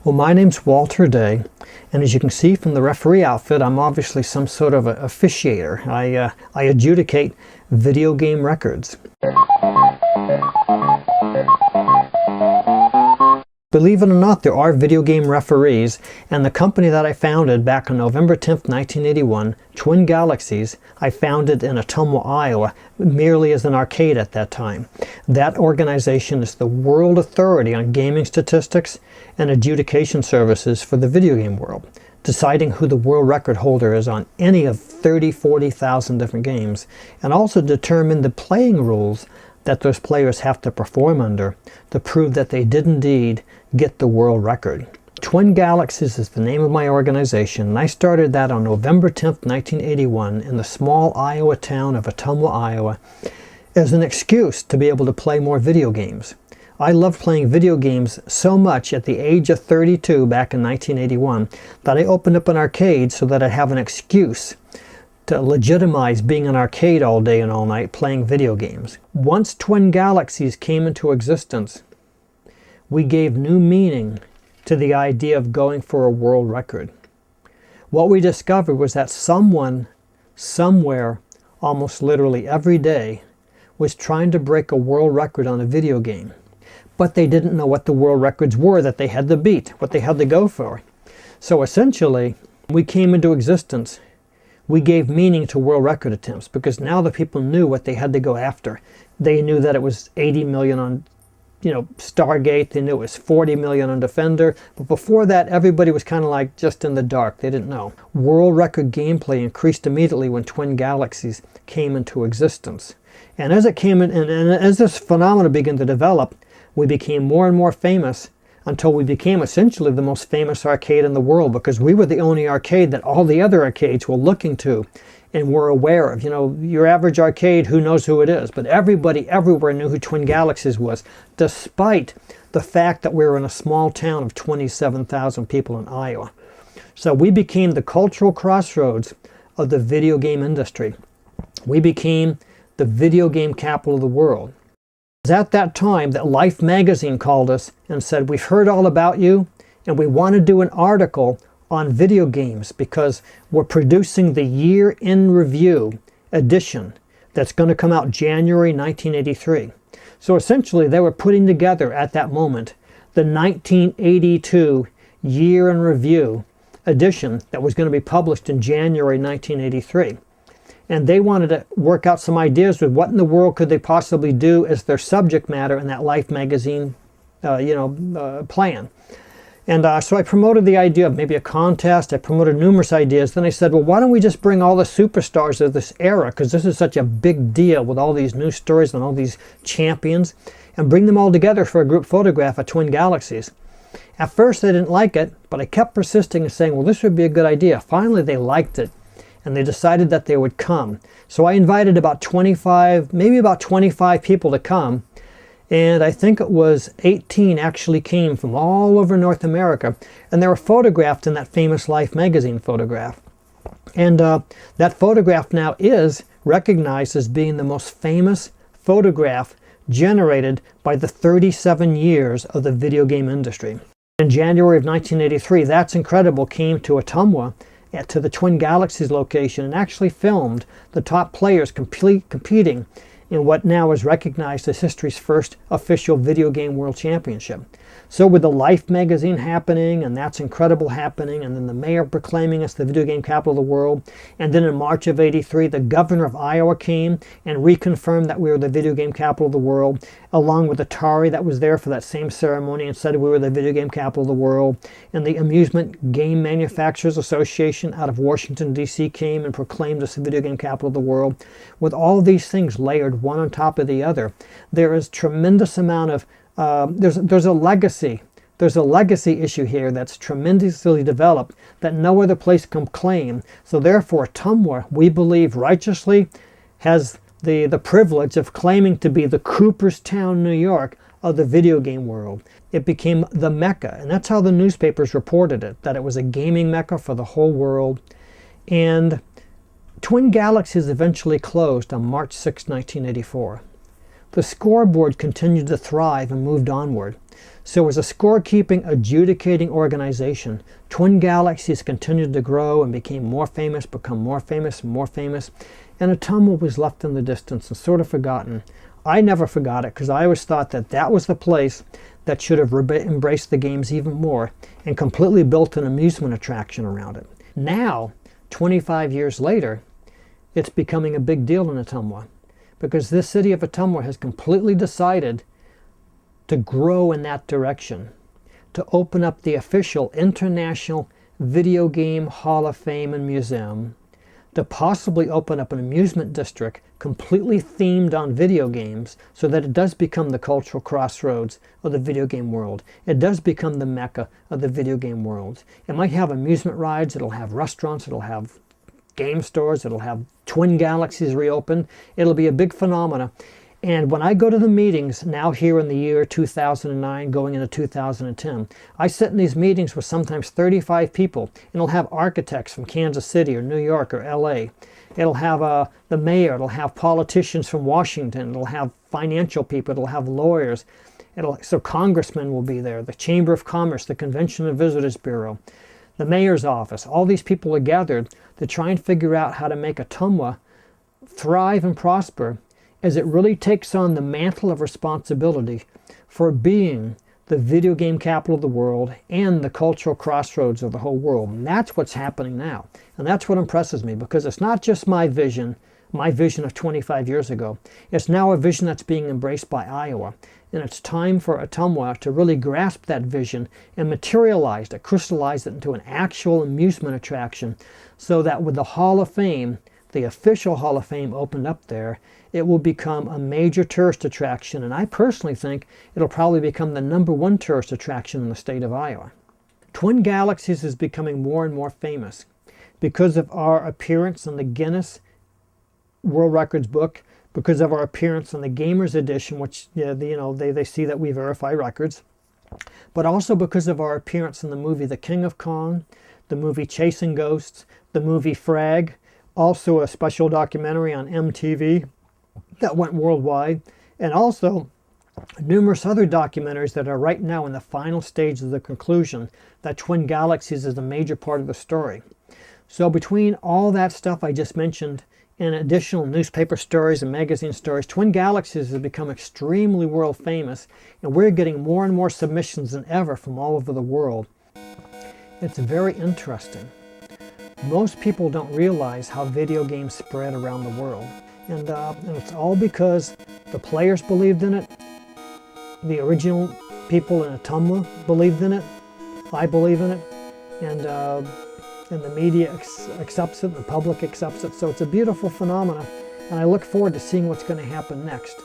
Well, my name's Walter Day, and as you can see from the referee outfit, I'm obviously some sort of officiator. I adjudicate video game records. Believe it or not, there are video game referees, and the company that I founded back on November 10th, 1981, Twin Galaxies, I founded in Ottumwa, Iowa, merely as an arcade at that time. That organization is the world authority on gaming statistics and adjudication services for the video game world, deciding who the world record holder is on any of 40,000 different games, and also determine the playing rules that those players have to perform under to prove that they did indeed get the world record. Twin Galaxies is the name of my organization, and I started that on November 10th, 1981 in the small Iowa town of Ottumwa, Iowa, as an excuse to be able to play more video games. I loved playing video games so much at the age of 32 back in 1981 that I opened up an arcade so that I'd have an excuse to legitimize being an arcade all day and all night playing video games. Once Twin Galaxies came into existence, we gave new meaning to the idea of going for a world record. What we discovered was that someone, somewhere, almost literally every day, was trying to break a world record on a video game. But they didn't know what the world records were that they had to beat, what they had to go for. So essentially, when we came into existence, we gave meaning to world record attempts, because now the people knew what they had to go after. They knew that it was 80 million on, Stargate. They knew it was 40 million on Defender. But before that, everybody was kind of like just in the dark. They didn't know. World record gameplay increased immediately when Twin Galaxies came into existence. And as it came in, and as this phenomenon began to develop, we became more and more famous until we became essentially the most famous arcade in the world, because we were the only arcade that all the other arcades were looking to and were aware of. Your average arcade, who knows who it is? But everybody everywhere knew who Twin Galaxies was, despite the fact that we were in a small town of 27,000 people in Iowa. So we became the cultural crossroads of the video game industry. We became the video game capital of the world. It was at that time that Life magazine called us and said, "We've heard all about you, and we want to do an article on video games because we're producing the year in review edition that's going to come out January 1983. So essentially, they were putting together at that moment the 1982 year in review edition that was going to be published in January 1983. And they wanted to work out some ideas with what in the world could they possibly do as their subject matter in that Life magazine plan. And so I promoted the idea of maybe a contest. I promoted numerous ideas. Then I said, well, why don't we just bring all the superstars of this era, because this is such a big deal with all these new stories and all these champions, and bring them all together for a group photograph at Twin Galaxies. At first they didn't like it, but I kept persisting and saying, well, this would be a good idea. Finally they liked it, and they decided that they would come. So I invited about 25 people to come. And I think it was 18 actually came from all over North America, and they were photographed in that famous Life magazine photograph. And that photograph now is recognized as being the most famous photograph generated by the 37 years of the video game industry. In January of 1983, That's Incredible came to Ottumwa, to the Twin Galaxies location, and actually filmed the top players competing in what now is recognized as history's first official video game world championship. So with the Life magazine happening, and That's Incredible happening, and then the mayor proclaiming us the video game capital of the world, and then in March of '83, the governor of Iowa came and reconfirmed that we were the video game capital of the world, along with Atari that was there for that same ceremony and said we were the video game capital of the world, and the Amusement Game Manufacturers Association out of Washington, D.C. came and proclaimed us the video game capital of the world. With all these things layered one on top of the other, there is tremendous amount of there's a legacy issue here that's tremendously developed that no other place can claim. So therefore, Ottumwa, we believe righteously, has the privilege of claiming to be the Cooperstown, New York of the video game world. It became the Mecca, and that's how the newspapers reported it, that it was a gaming Mecca for the whole world. And Twin Galaxies eventually closed on March 6, 1984. the scoreboard continued to thrive and moved onward. So as a scorekeeping, adjudicating organization, Twin Galaxies continued to grow and became more famous, become more famous, and more famous, and Ottumwa was left in the distance and sort of forgotten. I never forgot it because I always thought that that was the place that should have embraced the games even more and completely built an amusement attraction around it. Now, 25 years later, it's becoming a big deal in Ottumwa because this city of Ottumwa has completely decided to grow in that direction, to open up the official International Video Game Hall of Fame and Museum, to possibly open up an amusement district completely themed on video games so that it does become the cultural crossroads of the video game world. It does become the mecca of the video game world. It might have amusement rides, it'll have restaurants, it'll have game stores, it'll have Twin Galaxies reopened. It'll be a big phenomena. And when I go to the meetings now here in the year 2009 going into 2010, I sit in these meetings with sometimes 35 people, and it'll have architects from Kansas City or New York or LA. It'll have the mayor, it'll have politicians from Washington, it'll have financial people, it'll have lawyers. So congressmen will be there, the Chamber of Commerce, the Convention and Visitors Bureau, the mayor's office. All these people are gathered to try and figure out how to make Ottumwa thrive and prosper as it really takes on the mantle of responsibility for being the video game capital of the world and the cultural crossroads of the whole world. And that's what's happening now. And that's what impresses me, because it's not just my vision of 25 years ago. It's now a vision that's being embraced by Iowa. And it's time for Ottumwa to really grasp that vision and materialize it, crystallize it into an actual amusement attraction, so that with the Hall of Fame, the official Hall of Fame opened up there, it will become a major tourist attraction, and I personally think it'll probably become the #1 tourist attraction in the state of Iowa. Twin Galaxies is becoming more and more famous because of our appearance in the Guinness World Records book, because of our appearance in the Gamers Edition, which they see that we verify records, but also because of our appearance in the movie The King of Kong, the movie Chasing Ghosts, the movie Frag, also a special documentary on MTV that went worldwide, and also numerous other documentaries that are right now in the final stage of the conclusion that Twin Galaxies is a major part of the story. So between all that stuff I just mentioned and additional newspaper stories and magazine stories, Twin Galaxies has become extremely world famous, and we're getting more and more submissions than ever from all over the world. It's very interesting. Most people don't realize how video games spread around the world. And it's all because the players believed in it, the original people in Ottumwa believed in it, I believe in it, and the media accepts it, the public accepts it. So it's a beautiful phenomenon, and I look forward to seeing what's going to happen next.